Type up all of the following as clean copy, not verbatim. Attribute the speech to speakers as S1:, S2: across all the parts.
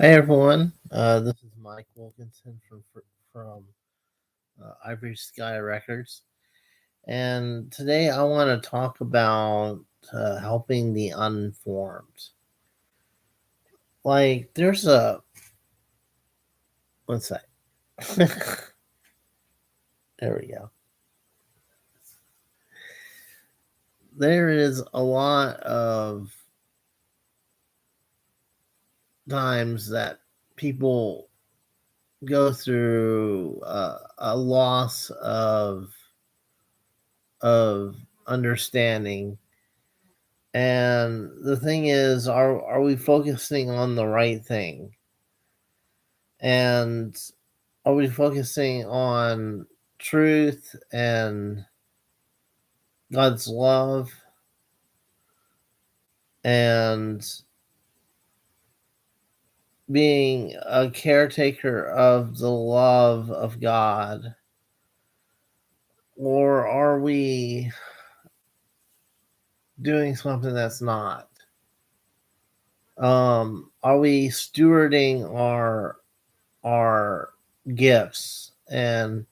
S1: Hi everyone. This is Mike Wilkinson from Ivory Sky Records, and today I want to talk about helping the uninformed. Like, there's a one sec. There we go. There is a lot of times that people go through a loss of understanding. And the thing is, are we focusing on the right thing? And are we focusing on truth and God's love and being a caretaker of the love of God? Or are we doing something that's not? Are we stewarding our gifts, and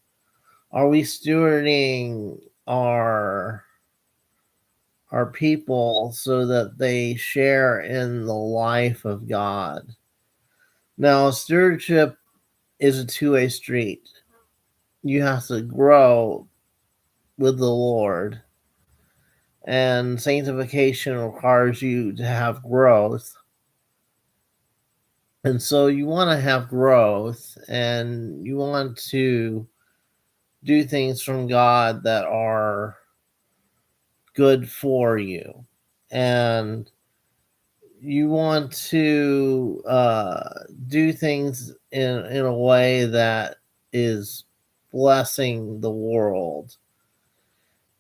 S1: are we stewarding our our people so that they share in the life of God? Now, stewardship is a two-way street. You have to grow with the Lord, and sanctification requires you to have growth. And so you want to have growth, and you want to do things from God that are good for you. And you want to do things in a way that is blessing the world.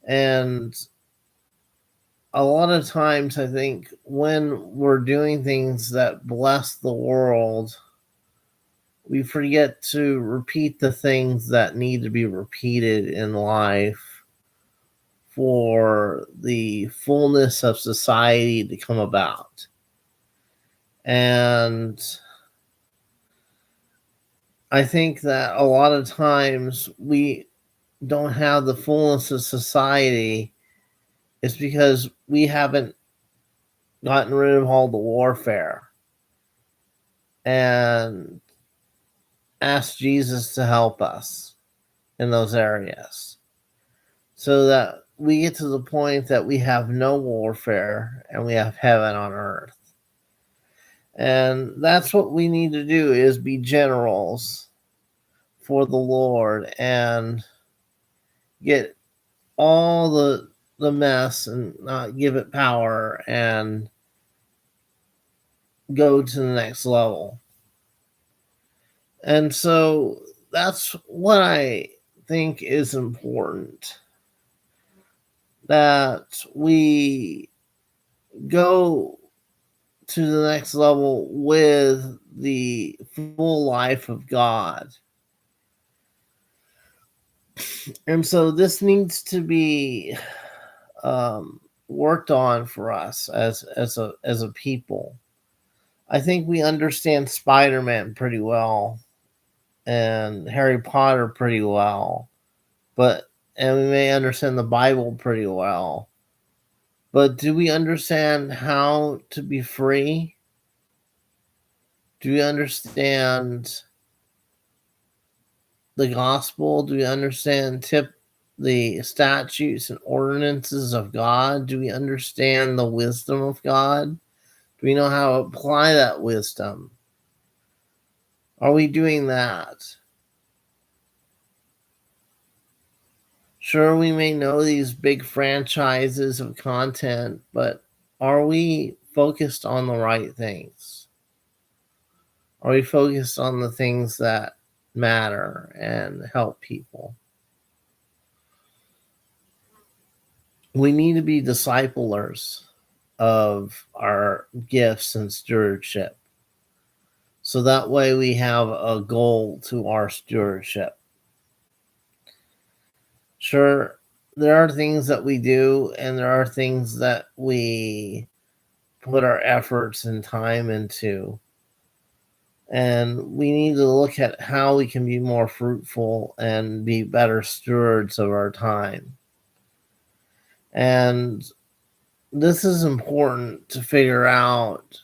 S1: And a lot of times, I think when we're doing things that bless the world, we forget to repeat the things that need to be repeated in life for the fullness of society to come about. And I think that a lot of times we don't have the fullness of society is because we haven't gotten rid of all the warfare and asked Jesus to help us in those areas so that we get to the point that we have no warfare and we have heaven on earth. And that's what we need to do, is be generals for the Lord and get all the mess and not give it power and go to the next level. And so that's what I think is important, that we go to the next level with the full life of God. And so this needs to be worked on for us as a people. I think we understand Spider-Man pretty well and Harry Potter pretty well, but and we may understand the Bible pretty well. But do we understand how to be free? Do we understand the gospel? Do we understand the statutes and ordinances of God? Do we understand the wisdom of God? Do we know how to apply that wisdom? Are we doing that? Sure, we may know these big franchises of content, but are we focused on the right things? Are we focused on the things that matter and help people? We need to be disciplers of our gifts and stewardship. So that way we have a goal to our stewardship. Sure, there are things that we do, and there are things that we put our efforts and time into. And we need to look at how we can be more fruitful and be better stewards of our time. And this is important to figure out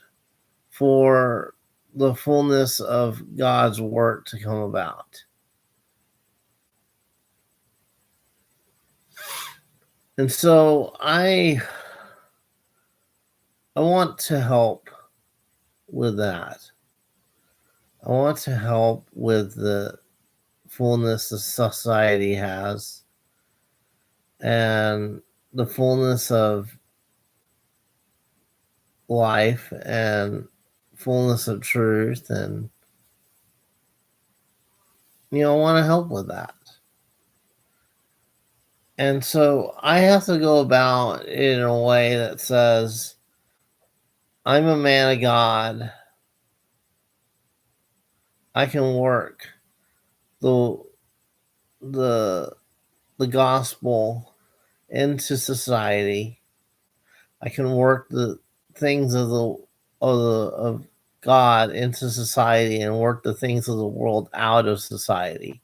S1: for the fullness of God's work to come about. And so I want to help with that. I want to help with the fullness the society has and the fullness of life and fullness of truth, and I want to help with that. And so I have to go about it in a way that says, I'm a man of God. I can work the the the gospel into society. I can work the things of God into society and work the things of the world out of society.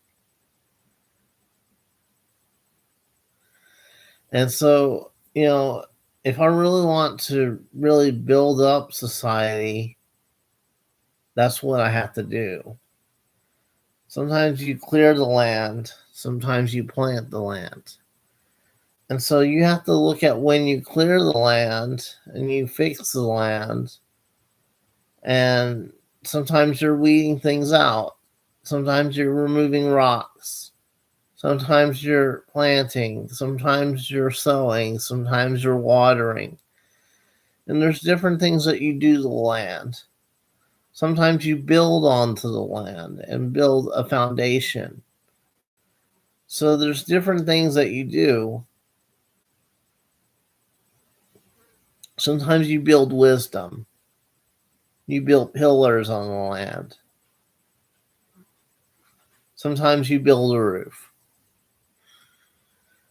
S1: And so, if I really want to really build up society, that's what I have to do. Sometimes you clear the land, sometimes you plant the land. And so you have to look at when you clear the land and you fix the land, and sometimes you're weeding things out. Sometimes you're removing rocks. Sometimes you're planting. Sometimes you're sowing. Sometimes you're watering. And there's different things that you do to the land. Sometimes you build onto the land and build a foundation. So there's different things that you do. Sometimes you build wisdom. You build pillars on the land. Sometimes you build a roof.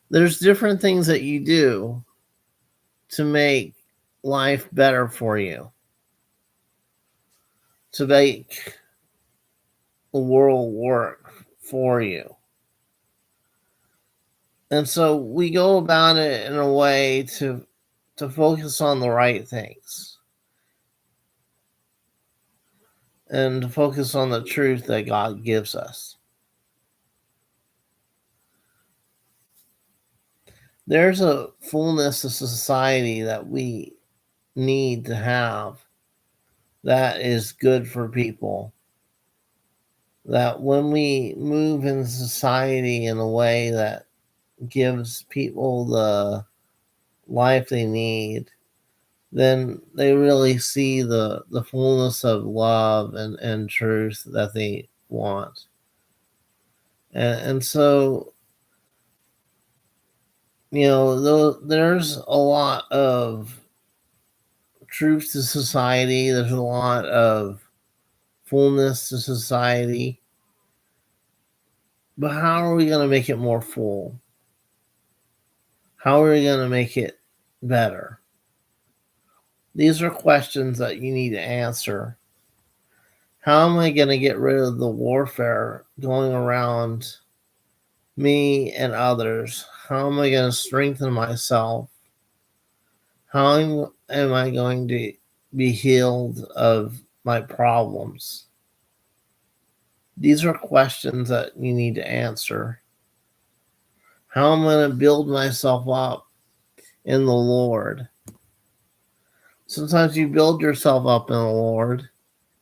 S1: There's different things that you do to make life better for you, to make the world work for you. And so we go about it in a way to focus on the right things and to focus on the truth that God gives us. There's a fullness of society that we need to have that is good for people. That when we move in society in a way that gives people the life they need, then they really see the fullness of love and truth that they want. And so, there's a lot of truth to society, there's a lot of fullness to society. But how are we going to make it more full? How are we going to make it better? These are questions that you need to answer. How am I going to get rid of the warfare going around me and others? How am I going to strengthen myself? How am I going to be healed of my problems? These are questions that you need to answer. How am I going to build myself up in the Lord? Sometimes you build yourself up in the Lord.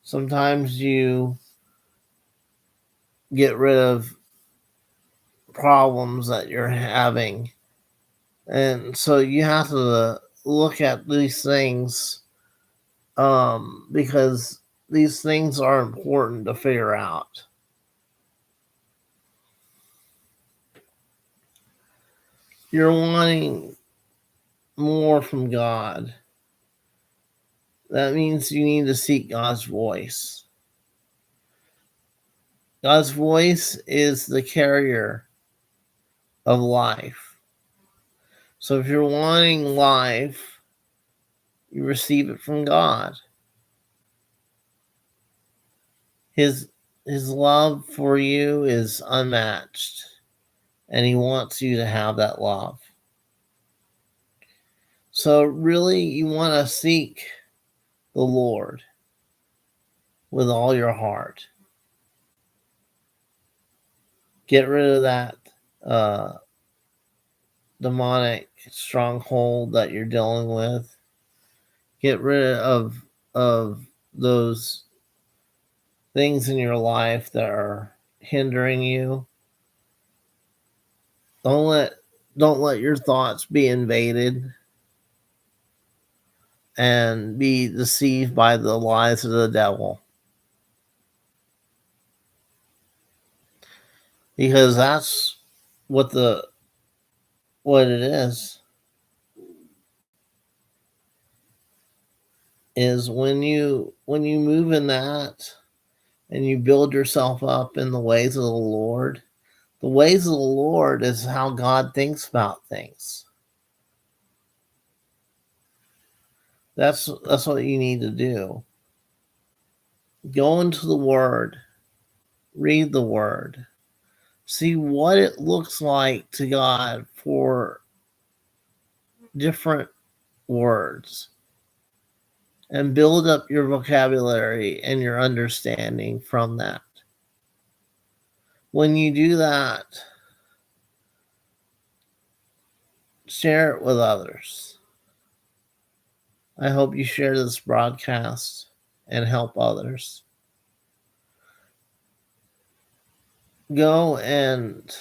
S1: Sometimes you get rid of problems that you're having. And so you have to look at these things because these things are important to figure out. You're wanting more from God. That means you need to seek God's voice. God's voice is the carrier of life. So if you're wanting life, you receive it from God. His his love for you is unmatched, and he wants you to have that love. So really you want to seek the Lord with all your heart. Get rid of that uh, demonic stronghold that you're dealing with. Get rid of those things in your life that are hindering you. Don't let don't let your thoughts be invaded and be deceived by the lies of the devil. Because that's what the what it is when you move in that and you build yourself up in the ways of the Lord. The ways of the Lord is how God thinks about things. That's what you need to do. Go into the Word, read the Word, see what it looks like to God for different words, and build up your vocabulary and your understanding from that. When you do that, share it with others. I hope you share this broadcast and help others. Go and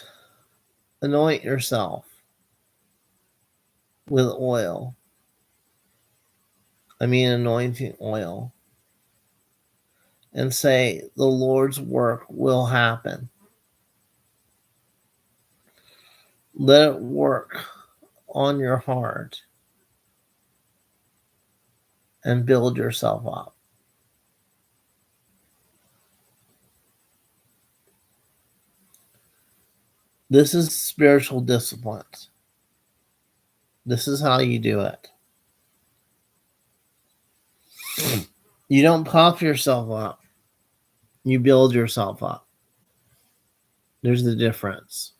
S1: anoint yourself with oil. I mean, anointing oil. And say, the Lord's work will happen. Let it work on your heart and build yourself up. This is spiritual discipline. This is how you do it. You don't puff yourself up. You build yourself up. There's the difference.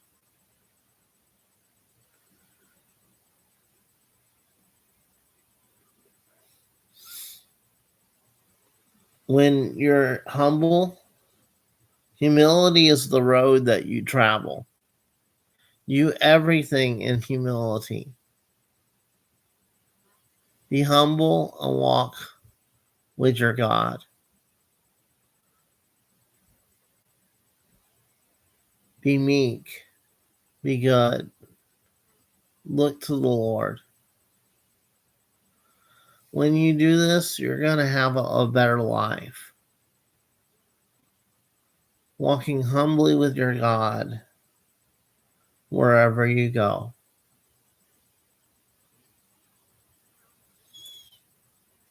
S1: When you're humble, humility is the road that you travel. You everything in humility. Be humble and walk with your God. Be meek. Be good. Look to the Lord. When you do this, you're going to have a better life. Walking humbly with your God wherever you go.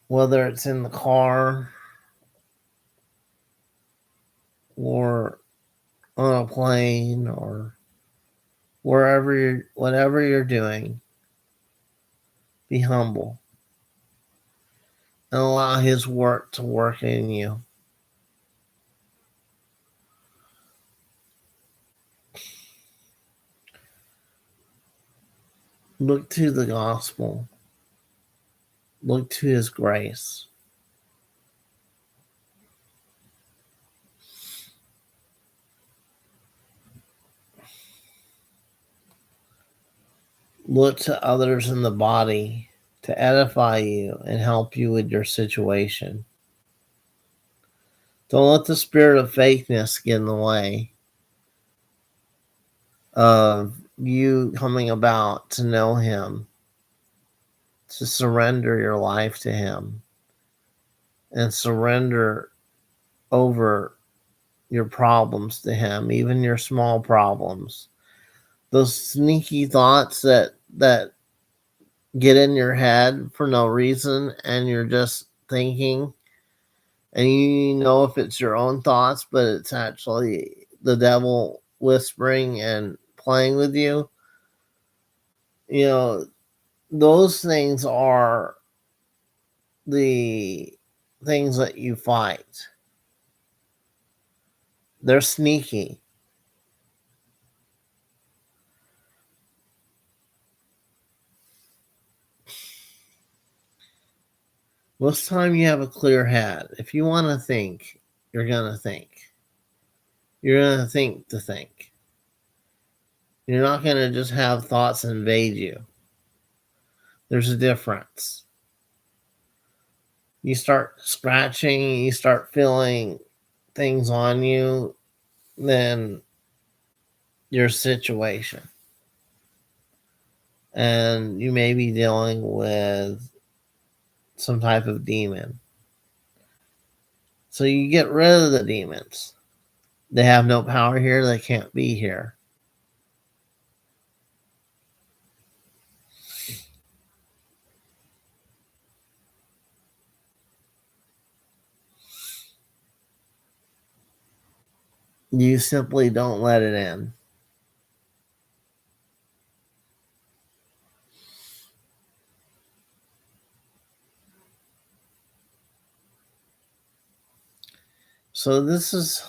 S1: Whether it's in the car or on a plane or whatever you're doing, be humble and allow His work to work in you. Look to the gospel. Look to His grace. Look to others in the body to edify you and help you with your situation. Don't let the spirit of fakeness get in the way of you coming about to know Him, to surrender your life to Him, and surrender over your problems to Him, even your small problems. Those sneaky thoughts that get in your head for no reason, and you're just thinking, and you know if it's your own thoughts, but it's actually the devil whispering and playing with you. You know, those things are the things that you fight. They're sneaky. Most time you have a clear head. If you want to think, you're going to think. You're going to think to think. You're not going to just have thoughts invade you. There's a difference. You start scratching, you start feeling things on you, then your situation. And you may be dealing with some type of demon. So you get rid of the demons. They have no power here, they can't be here. You simply don't let it in. So this is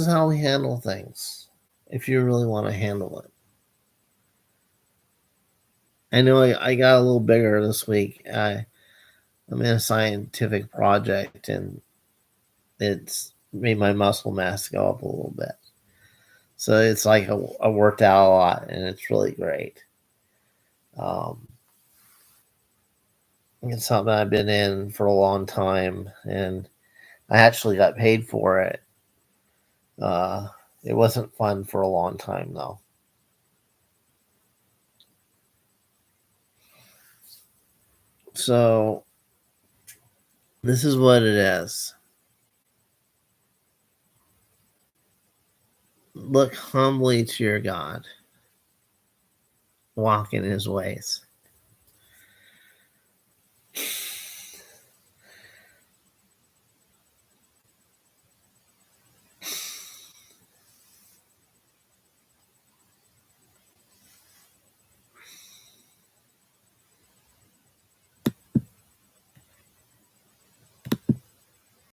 S1: how we handle things. If you really want to handle it. I know I got a little bigger this week. I'm in a scientific project and it's made my muscle mass go up a little bit. So it's like I worked out a lot and it's really great. Um, it's something I've been in for a long time and I actually got paid for it. Uh, it wasn't fun for a long time though. So this is what it is. Look humbly to your God. Walk in his ways.